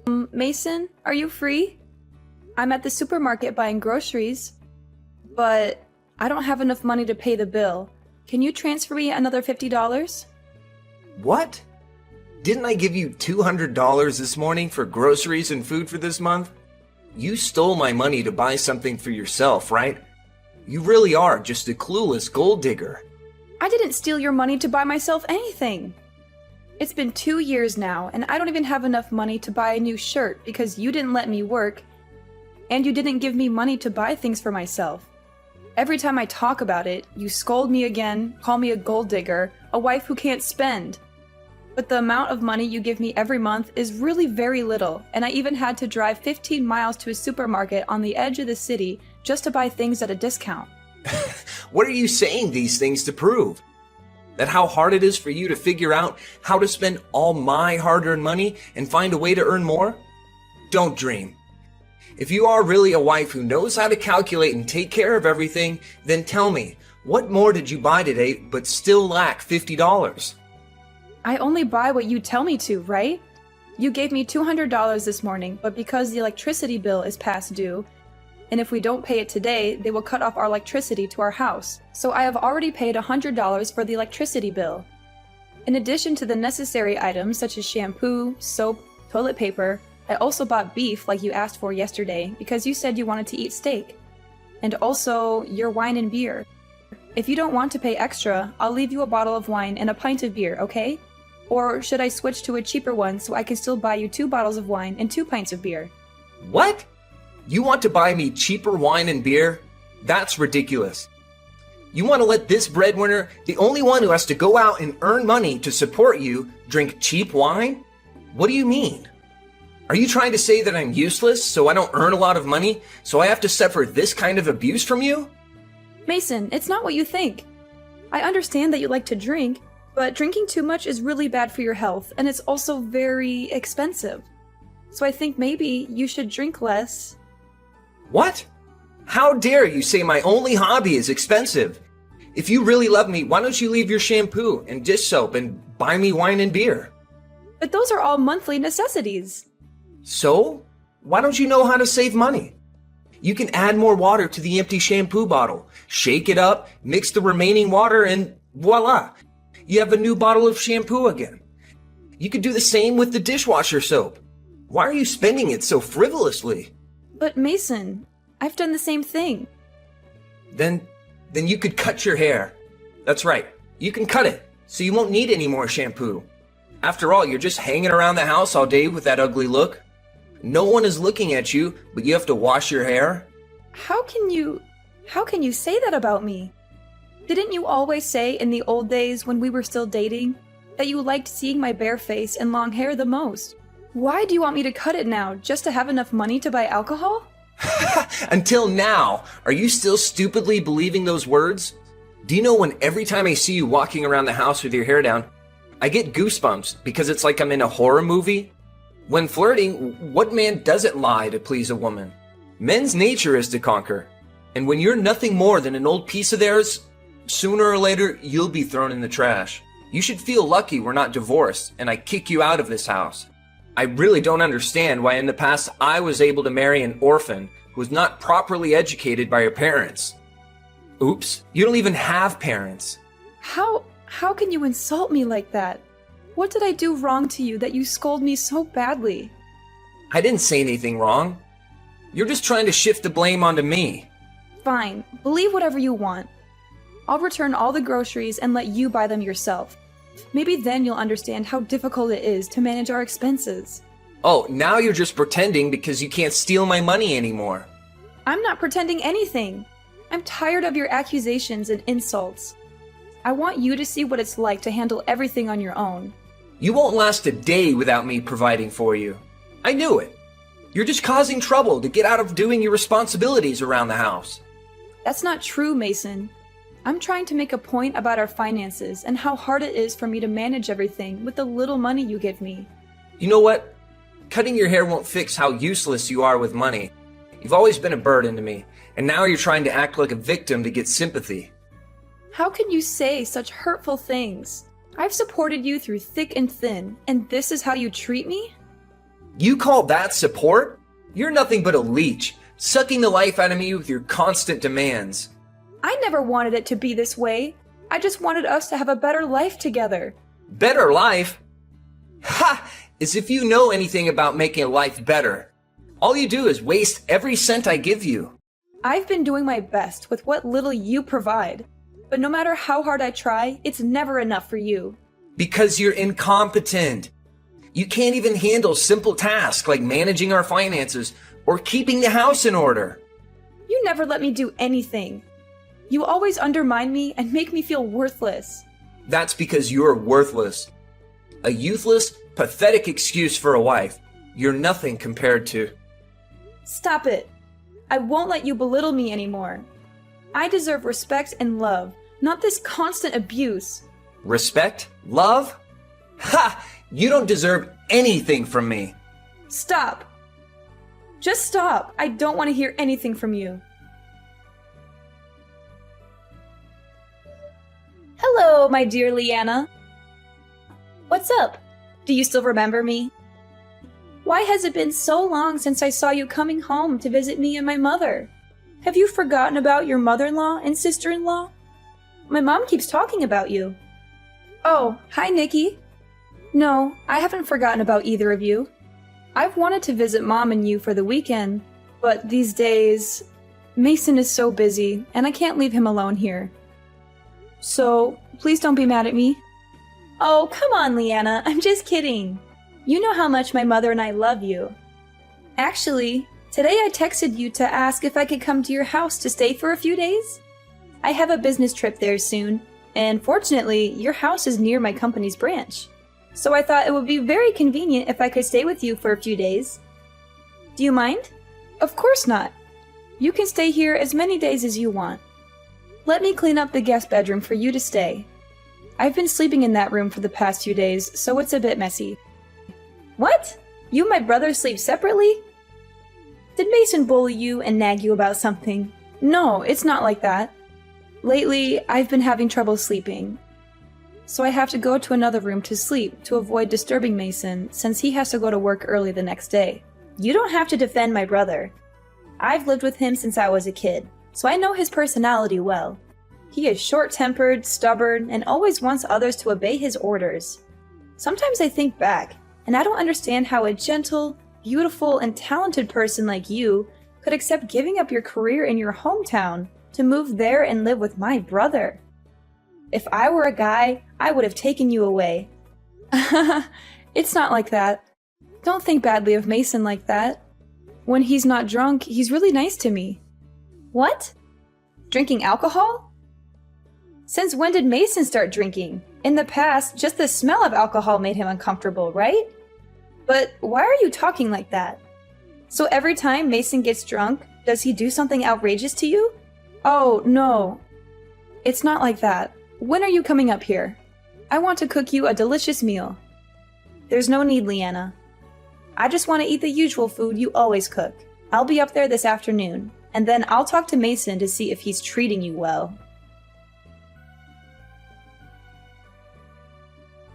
Mason, are you free? I'm at the supermarket buying groceries, but I don't have enough money to pay the bill. Can you transfer me another $50? What? Didn't I give you $200 this morning for groceries and food for this month? You stole my money to buy something for yourself, right? You really are just a clueless gold digger. I didn't steal your money to buy myself anything. It's been 2 years now, and I don't even have enough money to buy a new shirt because you didn't let me work, and you didn't give me money to buy things for myself. Every time I talk about it, you scold me again, call me a gold digger, a wife who can't spend. But the amount of money you give me every month is really very little, and I even had to drive 15 miles to a supermarket on the edge of the city just to buy things at a discount. What are you saying these things to prove? That how hard it is for you to figure out how to spend all my hard-earned money and find a way to earn more? Don't dream. If you are really a wife who knows how to calculate and take care of everything, then tell me, what more did you buy today but still lack $50? I only buy what you tell me to, right? You gave me $200 this morning, but because the electricity bill is past due, and if we don't pay it today, they will cut off our electricity to our house. So I have already paid $100 for the electricity bill. In addition to the necessary items such as shampoo, soap, toilet paper, I also bought beef like you asked for yesterday because you said you wanted to eat steak. And also your wine and beer. If you don't want to pay extra, I'll leave you a bottle of wine and a pint of beer, okay? Or should I switch to a cheaper one so I can still buy you 2 bottles of wine and 2 pints of beer? What? You want to buy me cheaper wine and beer? That's ridiculous. You want to let this breadwinner, the only one who has to go out and earn money to support you, drink cheap wine? What do you mean? Are you trying to say that I'm useless, so I don't earn a lot of money, so I have to suffer this kind of abuse from you? Mason, it's not what you think. I understand that you like to drink, but drinking too much is really bad for your health, and it's also very expensive. So I think maybe you should drink less. What? How dare you say my only hobby is expensive? If you really love me, why don't you leave your shampoo and dish soap and buy me wine and beer? But those are all monthly necessities. So? Why don't you know how to save money? You can add more water to the empty shampoo bottle, shake it up, mix the remaining water, and voila! You have a new bottle of shampoo again. You could do the same with the dishwasher soap. Why are you spending it so frivolously? But Mason, I've done the same thing. Then you could cut your hair. That's right. You can cut it, so you won't need any more shampoo. After all, you're just hanging around the house all day with that ugly look. No one is looking at you, but you have to wash your hair. How can you say that about me? Didn't you always say in the old days when we were still dating that you liked seeing my bare face and long hair the most? Why do you want me to cut it now, just to have enough money to buy alcohol? Until now, are you still stupidly believing those words? Do you know when every time I see you walking around the house with your hair down, I get goosebumps because it's like I'm in a horror movie? When flirting, what man doesn't lie to please a woman? Men's nature is to conquer. And when you're nothing more than an old piece of theirs, sooner or later, you'll be thrown in the trash. You should feel lucky we're not divorced and I kick you out of this house. I really don't understand why in the past I was able to marry an orphan who was not properly educated by her parents. Oops, you don't even have parents. How can you insult me like that? What did I do wrong to you that you scold me so badly? I didn't say anything wrong. You're just trying to shift the blame onto me. Fine, believe whatever you want. I'll return all the groceries and let you buy them yourself. Maybe then you'll understand how difficult it is to manage our expenses. Oh, now you're just pretending because you can't steal my money anymore. I'm not pretending anything. I'm tired of your accusations and insults. I want you to see what it's like to handle everything on your own. You won't last a day without me providing for you. I knew it. You're just causing trouble to get out of doing your responsibilities around the house. That's not true, Mason. I'm trying to make a point about our finances and how hard it is for me to manage everything with the little money you give me. You know what? Cutting your hair won't fix how useless you are with money. You've always been a burden to me, and now you're trying to act like a victim to get sympathy. How can you say such hurtful things? I've supported you through thick and thin, and this is how you treat me? You call that support? You're nothing but a leech, sucking the life out of me with your constant demands. I never wanted it to be this way. I just wanted us to have a better life together. Better life? Ha! As if you know anything about making a life better. All you do is waste every cent I give you. I've been doing my best with what little you provide. But no matter how hard I try, it's never enough for you. Because you're incompetent. You can't even handle simple tasks like managing our finances or keeping the house in order. You never let me do anything. You always undermine me and make me feel worthless. That's because you're worthless. A useless, pathetic excuse for a wife. You're nothing compared to... Stop it. I won't let you belittle me anymore. I deserve respect and love, not this constant abuse. Respect? Love? Ha! You don't deserve anything from me. Stop. Just stop. I don't want to hear anything from you. Hello, my dear Leanna. What's up? Do you still remember me? Why has it been so long since I saw you coming home to visit me and my mother? Have you forgotten about your mother-in-law and sister-in-law? My mom keeps talking about you. Oh, hi, Nikki. No, I haven't forgotten about either of you. I've wanted to visit Mom and you for the weekend, but these days, Mason is so busy, and I can't leave him alone here. So, please don't be mad at me. Oh, come on, Leanna, I'm just kidding. You know how much my mother and I love you. Actually, today I texted you to ask if I could come to your house to stay for a few days. I have a business trip there soon, and fortunately, your house is near my company's branch. So I thought it would be very convenient if I could stay with you for a few days. Do you mind? Of course not. You can stay here as many days as you want. Let me clean up the guest bedroom for you to stay. I've been sleeping in that room for the past few days, so it's a bit messy. What? You and my brother sleep separately? Did Mason bully you and nag you about something? No, it's not like that. Lately, I've been having trouble sleeping. So I have to go to another room to sleep to avoid disturbing Mason since he has to go to work early the next day. You don't have to defend my brother. I've lived with him since I was a kid, so I know his personality well. He is short-tempered, stubborn, and always wants others to obey his orders. Sometimes I think back, and I don't understand how a gentle, beautiful, and talented person like you could accept giving up your career in your hometown to move there and live with my brother. If I were a guy, I would have taken you away. It's not like that. Don't think badly of Mason like that. When he's not drunk, he's really nice to me. What? Drinking alcohol? Since when did Mason start drinking? In the past, just the smell of alcohol made him uncomfortable, right? But why are you talking like that? So every time Mason gets drunk, does he do something outrageous to you? Oh, no. It's not like that. When are you coming up here? I want to cook you a delicious meal. There's no need, Leanna. I just want to eat the usual food you always cook. I'll be up there this afternoon, and then I'll talk to Mason to see if he's treating you well.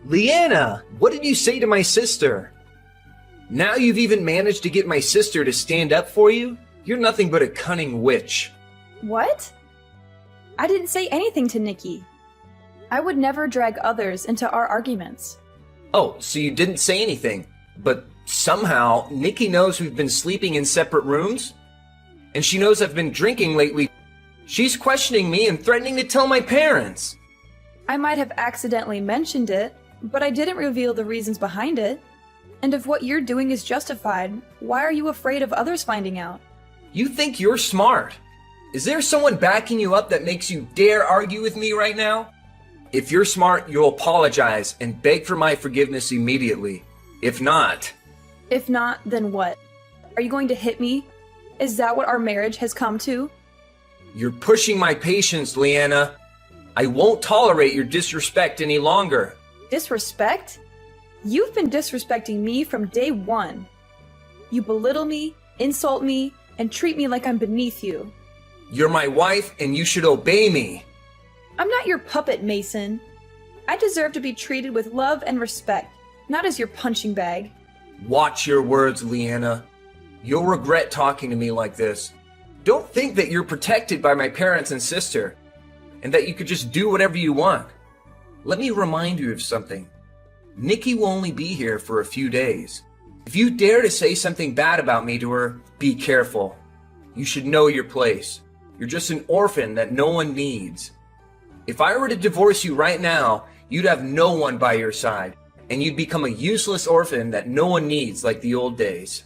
Leanna, what did you say to my sister? Now you've even managed to get my sister to stand up for you? You're nothing but a cunning witch. What? I didn't say anything to Nikki. I would never drag others into our arguments. Oh, so you didn't say anything, but somehow Nikki knows we've been sleeping in separate rooms? And she knows I've been drinking lately. She's questioning me and threatening to tell my parents. I might have accidentally mentioned it, but I didn't reveal the reasons behind it. And if what you're doing is justified, why are you afraid of others finding out? You think you're smart. Is there someone backing you up that makes you dare argue with me right now? If you're smart, you'll apologize and beg for my forgiveness immediately. If not... If not, then what? Are you going to hit me? Is that what our marriage has come to? You're pushing my patience, Leanna. I won't tolerate your disrespect any longer. Disrespect? You've been disrespecting me from day one. You belittle me, insult me, and treat me like I'm beneath you. You're my wife, and you should obey me. I'm not your puppet, Mason. I deserve to be treated with love and respect, not as your punching bag. Watch your words, Leanna. You'll regret talking to me like this. Don't think that you're protected by my parents and sister, and that you could just do whatever you want. Let me remind you of something. Nikki will only be here for a few days. If you dare to say something bad about me to her, be careful. You should know your place. You're just an orphan that no one needs. If I were to divorce you right now, you'd have no one by your side, and you'd become a useless orphan that no one needs like the old days.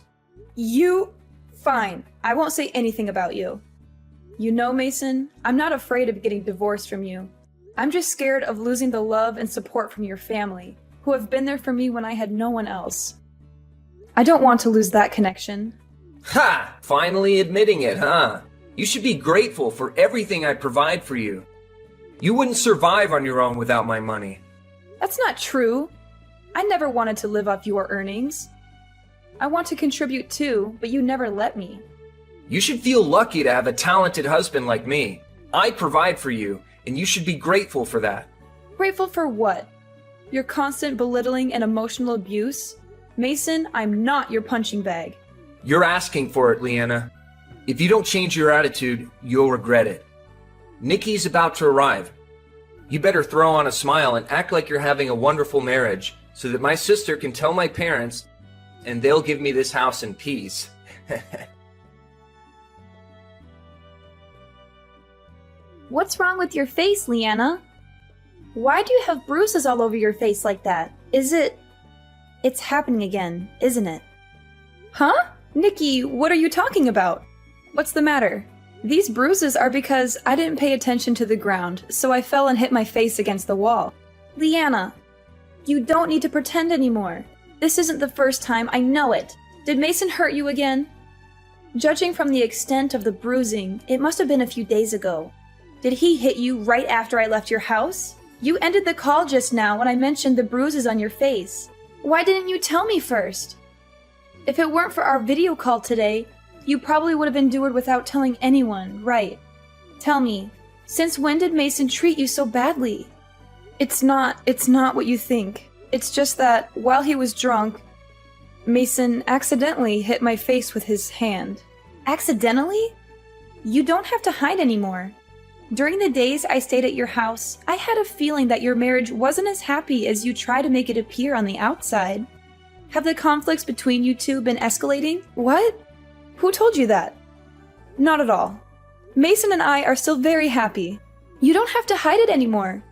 Fine. I won't say anything about you. You know, Mason, I'm not afraid of getting divorced from you. I'm just scared of losing the love and support from your family, who have been there for me when I had no one else. I don't want to lose that connection. Ha! Finally admitting it, huh? You should be grateful for everything I provide for you. You wouldn't survive on your own without my money. That's not true. I never wanted to live off your earnings. I want to contribute too, but you never let me. You should feel lucky to have a talented husband like me. I provide for you, and you should be grateful for that. Grateful for what? Your constant belittling and emotional abuse? Mason, I'm not your punching bag. You're asking for it, Leanna. If you don't change your attitude, you'll regret it. Nikki's about to arrive. You better throw on a smile and act like you're having a wonderful marriage so that my sister can tell my parents and they'll give me this house in peace. What's wrong with your face, Leanna? Why do you have bruises all over your face like that? It's happening again, isn't it? Huh? Nikki, what are you talking about? What's the matter? These bruises are because I didn't pay attention to the ground, so I fell and hit my face against the wall. Leanna, you don't need to pretend anymore. This isn't the first time, I know it. Did Mason hurt you again? Judging from the extent of the bruising, it must have been a few days ago. Did he hit you right after I left your house? You ended the call just now when I mentioned the bruises on your face. Why didn't you tell me first? If it weren't for our video call today, you probably would have endured without telling anyone, right? Tell me, since when did Mason treat you so badly? It's not what you think. It's just that, while he was drunk, Mason accidentally hit my face with his hand. Accidentally? You don't have to hide anymore. During the days I stayed at your house, I had a feeling that your marriage wasn't as happy as you try to make it appear on the outside. Have the conflicts between you two been escalating? What? Who told you that? Not at all. Mason and I are still very happy. You don't have to hide it anymore.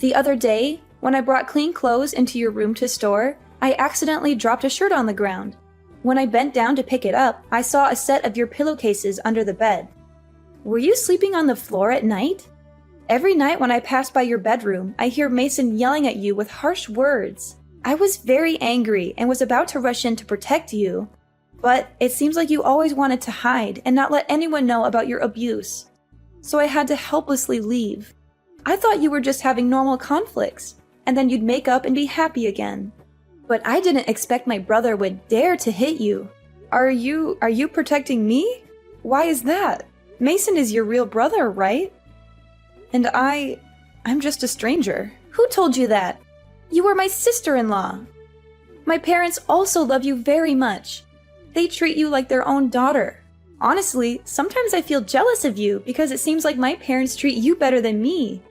The other day, when I brought clean clothes into your room to store, I accidentally dropped a shirt on the ground. When I bent down to pick it up, I saw a set of your pillowcases under the bed. Were you sleeping on the floor at night? Every night when I pass by your bedroom, I hear Mason yelling at you with harsh words. I was very angry and was about to rush in to protect you. But it seems like you always wanted to hide and not let anyone know about your abuse. So I had to helplessly leave. I thought you were just having normal conflicts, and then you'd make up and be happy again. But I didn't expect my brother would dare to hit you. Are you protecting me? Why is that? Mason is your real brother, right? And I'm just a stranger. Who told you that? You are my sister-in-law. My parents also love you very much. They treat you like their own daughter. Honestly, sometimes I feel jealous of you because it seems like my parents treat you better than me.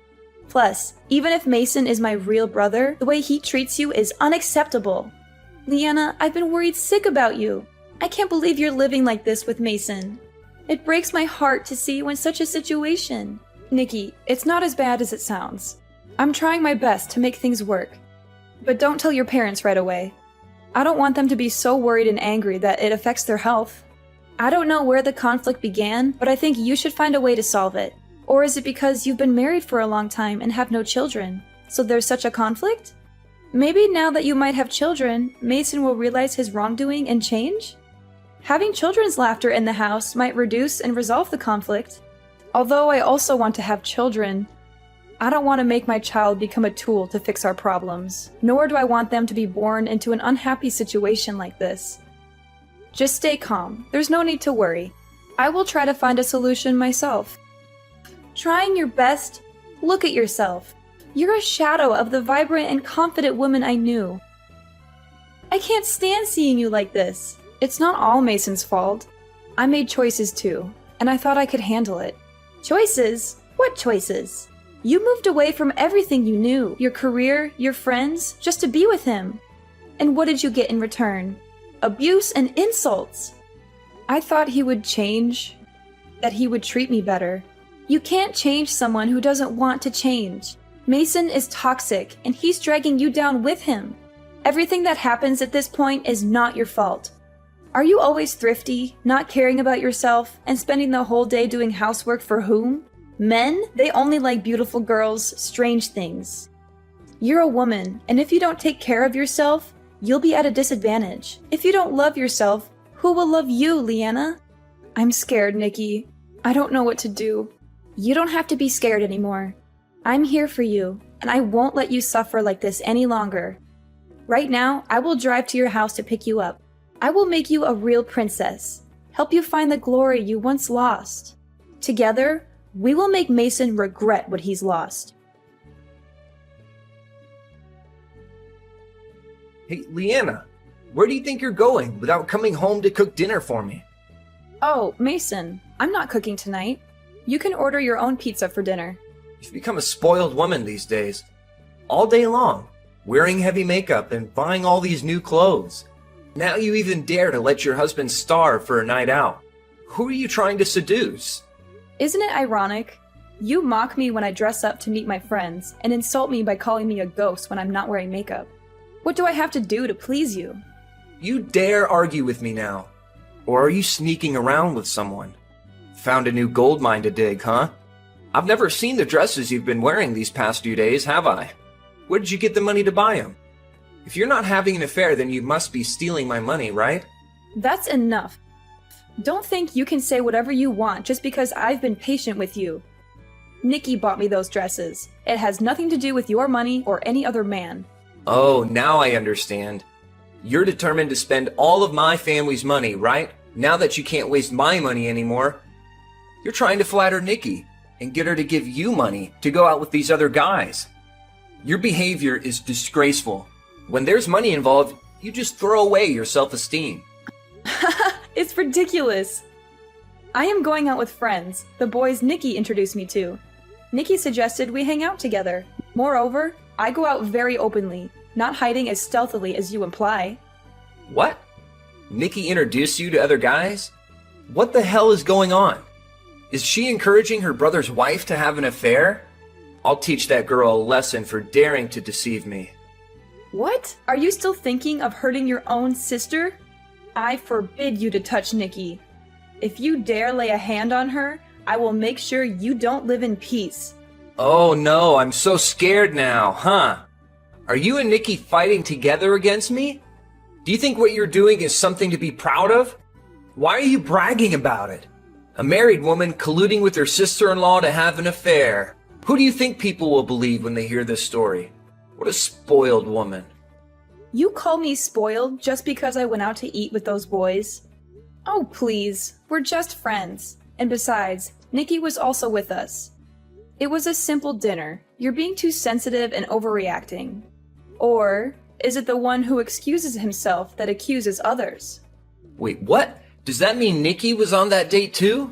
Plus, even if Mason is my real brother, the way he treats you is unacceptable. Leanna, I've been worried sick about you. I can't believe you're living like this with Mason. It breaks my heart to see you in such a situation. Nikki, it's not as bad as it sounds. I'm trying my best to make things work. But don't tell your parents right away. I don't want them to be so worried and angry that it affects their health. I don't know where the conflict began, but I think you should find a way to solve it. Or is it because you've been married for a long time and have no children, so there's such a conflict? Maybe now that you might have children, Mason will realize his wrongdoing and change? Having children's laughter in the house might reduce and resolve the conflict. Although I also want to have children, I don't want to make my child become a tool to fix our problems, nor do I want them to be born into an unhappy situation like this. Just stay calm. There's no need to worry. I will try to find a solution myself. Trying your best? Look at yourself. You're a shadow of the vibrant and confident woman I knew. I can't stand seeing you like this. It's not all Mason's fault. I made choices too, and I thought I could handle it. Choices? What choices? You moved away from everything you knew, your career, your friends, just to be with him. And what did you get in return? Abuse and insults. I thought he would change, that he would treat me better. You can't change someone who doesn't want to change. Mason is toxic, and he's dragging you down with him. Everything that happens at this point is not your fault. Are you always thrifty, not caring about yourself, and spending the whole day doing housework for whom? Men? They only like beautiful girls, strange things. You're a woman, and if you don't take care of yourself, you'll be at a disadvantage. If you don't love yourself, who will love you, Leanna? I'm scared, Nikki. I don't know what to do. You don't have to be scared anymore. I'm here for you, and I won't let you suffer like this any longer. Right now, I will drive to your house to pick you up. I will make you a real princess, help you find the glory you once lost. Together, we will make Mason regret what he's lost. Hey, Leanna, where do you think you're going without coming home to cook dinner for me? Oh, Mason, I'm not cooking tonight. You can order your own pizza for dinner. You've become a spoiled woman these days. All day long, wearing heavy makeup and buying all these new clothes. Now you even dare to let your husband starve for a night out. Who are you trying to seduce? Isn't it ironic? You mock me when I dress up to meet my friends and insult me by calling me a ghost when I'm not wearing makeup. What do I have to do to please you? You dare argue with me now? Or are you sneaking around with someone? Found a new gold mine to dig, huh? I've never seen the dresses you've been wearing these past few days, have I? Where did you get the money to buy them? If you're not having an affair, then you must be stealing my money, right? That's enough. Don't think you can say whatever you want just because I've been patient with you. Nikki bought me those dresses. It has nothing to do with your money or any other man. Oh, now I understand. You're determined to spend all of my family's money, right? Now that you can't waste my money anymore. You're trying to flatter Nikki and get her to give you money to go out with these other guys. Your behavior is disgraceful. When there's money involved, you just throw away your self-esteem. It's ridiculous. I am going out with friends, the boys Nikki introduced me to. Nikki suggested we hang out together. Moreover, I go out very openly, not hiding as stealthily as you imply. What? Nikki introduced you to other guys? What the hell is going on? Is she encouraging her brother's wife to have an affair? I'll teach that girl a lesson for daring to deceive me. What? Are you still thinking of hurting your own sister? I forbid you to touch Nikki. If you dare lay a hand on her, I will make sure you don't live in peace. Oh no, I'm so scared now, huh? Are you and Nikki fighting together against me? Do you think what you're doing is something to be proud of? Why are you bragging about it? A married woman colluding with her sister-in-law to have an affair. Who do you think people will believe when they hear this story? What a spoiled woman. You call me spoiled just because I went out to eat with those boys? Oh, please. We're just friends. And besides, Nikki was also with us. It was a simple dinner. You're being too sensitive and overreacting. Or is it the one who excuses himself that accuses others? Wait, what? Does that mean Nikki was on that date too?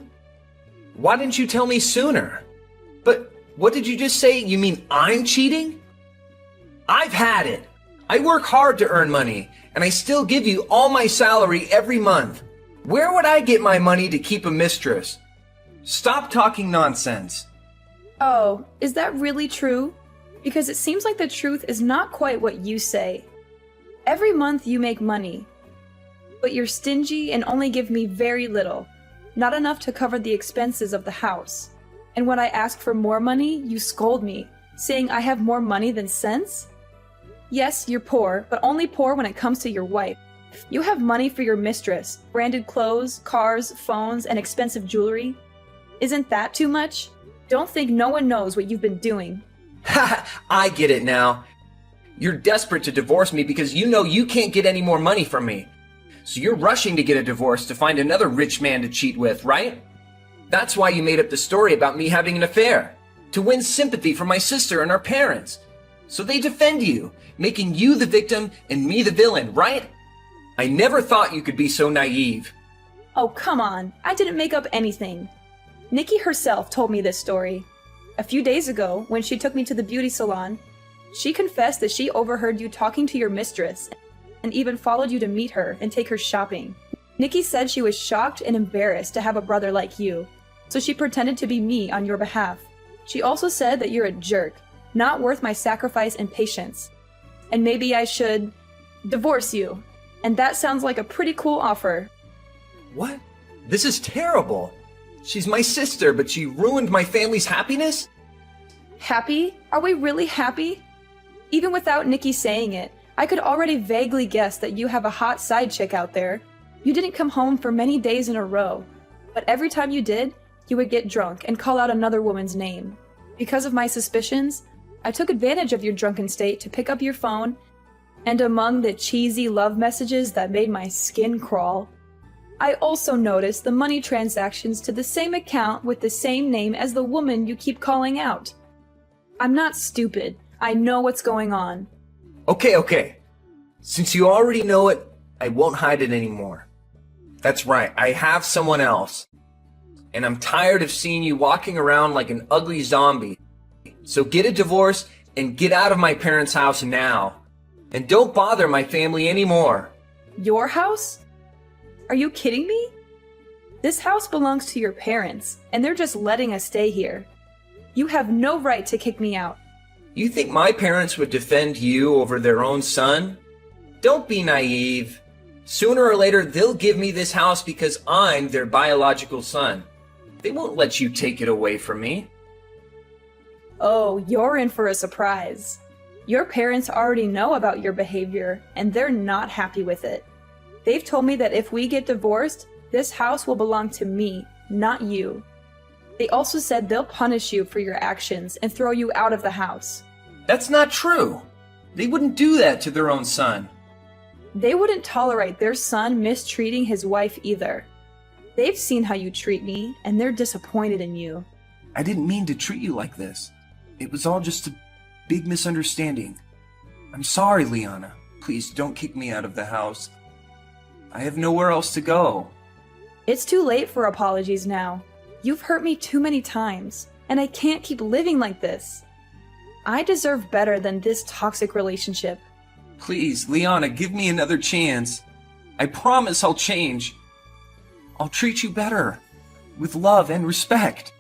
Why didn't you tell me sooner? But what did you just say? You mean I'm cheating? I've had it. I work hard to earn money, and I still give you all my salary every month. Where would I get my money to keep a mistress? Stop talking nonsense. Oh, is that really true? Because it seems like the truth is not quite what you say. Every month you make money, but you're stingy and only give me very little, not enough to cover the expenses of the house. And when I ask for more money, you scold me, saying I have more money than sense? Yes, you're poor, but only poor when it comes to your wife. You have money for your mistress, branded clothes, cars, phones, and expensive jewelry. Isn't that too much? Don't think no one knows what you've been doing. Ha! I get it now. You're desperate to divorce me because you know you can't get any more money from me. So you're rushing to get a divorce to find another rich man to cheat with, right? That's why you made up the story about me having an affair. To win sympathy from my sister and our parents. So they defend you, making you the victim and me the villain, right? I never thought you could be so naive. Oh, come on. I didn't make up anything. Nikki herself told me this story. A few days ago, when she took me to the beauty salon, she confessed that she overheard you talking to your mistress and even followed you to meet her and take her shopping. Nikki said she was shocked and embarrassed to have a brother like you, so she pretended to be me on your behalf. She also said that you're a jerk, not worth my sacrifice and patience. And maybe I should divorce you. And that sounds like a pretty cool offer. What? This is terrible. She's my sister, but she ruined my family's happiness? Happy? Are we really happy? Even without Nikki saying it, I could already vaguely guess that you have a hot side chick out there. You didn't come home for many days in a row, but every time you did, you would get drunk and call out another woman's name. Because of my suspicions, I took advantage of your drunken state to pick up your phone, and among the cheesy love messages that made my skin crawl, I also noticed the money transactions to the same account with the same name as the woman you keep calling out. I'm not stupid. I know what's going on. Okay. Since you already know it, I won't hide it anymore. That's right, I have someone else. And I'm tired of seeing you walking around like an ugly zombie. So get a divorce and get out of my parents' house now. And don't bother my family anymore. Your house? Are you kidding me? This house belongs to your parents, and they're just letting us stay here. You have no right to kick me out. You think my parents would defend you over their own son? Don't be naive. Sooner or later, they'll give me this house because I'm their biological son. They won't let you take it away from me. Oh, you're in for a surprise. Your parents already know about your behavior, and they're not happy with it. They've told me that if we get divorced, this house will belong to me, not you. They also said they'll punish you for your actions and throw you out of the house. That's not true. They wouldn't do that to their own son. They wouldn't tolerate their son mistreating his wife either. They've seen how you treat me, and they're disappointed in you. I didn't mean to treat you like this. It was all just a big misunderstanding. I'm sorry, Liana. Please don't kick me out of the house. I have nowhere else to go. It's too late for apologies now. You've hurt me too many times, and I can't keep living like this. I deserve better than this toxic relationship. Please, Liana, give me another chance. I promise I'll change. I'll treat you better, with love and respect.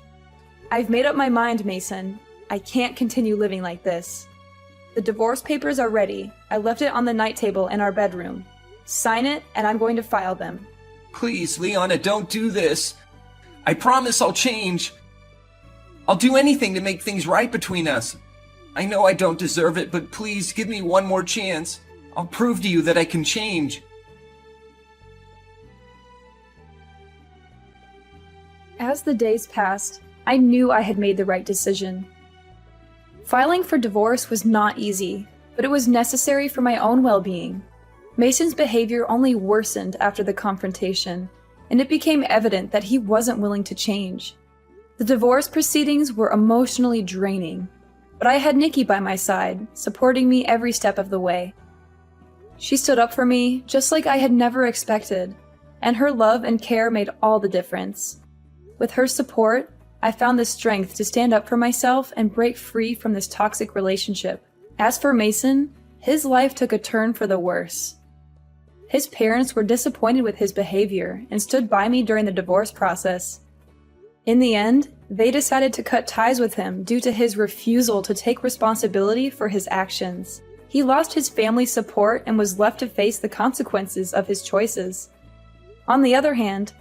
I've made up my mind, Mason. I can't continue living like this. The divorce papers are ready. I left it on the night table in our bedroom. Sign it, and I'm going to file them. Please, Liana, don't do this. I promise I'll change. I'll do anything to make things right between us. I know I don't deserve it, but please give me one more chance. I'll prove to you that I can change. As the days passed, I knew I had made the right decision. Filing for divorce was not easy, but it was necessary for my own well-being. Mason's behavior only worsened after the confrontation, and it became evident that he wasn't willing to change. The divorce proceedings were emotionally draining, but I had Nikki by my side, supporting me every step of the way. She stood up for me just like I had never expected, and her love and care made all the difference. With her support, I found the strength to stand up for myself and break free from this toxic relationship. As for Mason, his life took a turn for the worse. His parents were disappointed with his behavior and stood by me during the divorce process. In the end, they decided to cut ties with him due to his refusal to take responsibility for his actions. He lost his family's support and was left to face the consequences of his choices. On the other hand,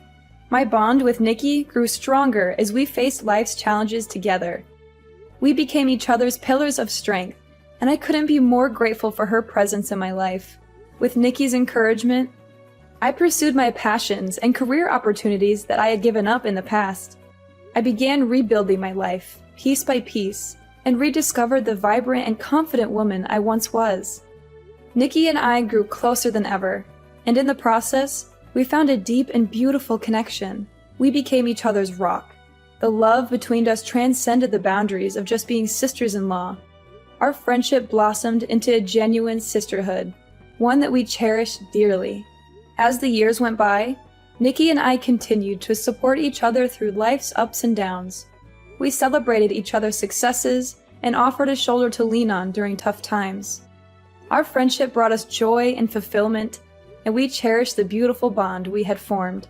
my bond with Nikki grew stronger as we faced life's challenges together. We became each other's pillars of strength, and I couldn't be more grateful for her presence in my life. With Nikki's encouragement, I pursued my passions and career opportunities that I had given up in the past. I began rebuilding my life, piece by piece, and rediscovered the vibrant and confident woman I once was. Nikki and I grew closer than ever, and in the process, we found a deep and beautiful connection. We became each other's rock. The love between us transcended the boundaries of just being sisters-in-law. Our friendship blossomed into a genuine sisterhood, one that we cherished dearly. As the years went by, Nikki and I continued to support each other through life's ups and downs. We celebrated each other's successes and offered a shoulder to lean on during tough times. Our friendship brought us joy and fulfillment, and we cherished the beautiful bond we had formed.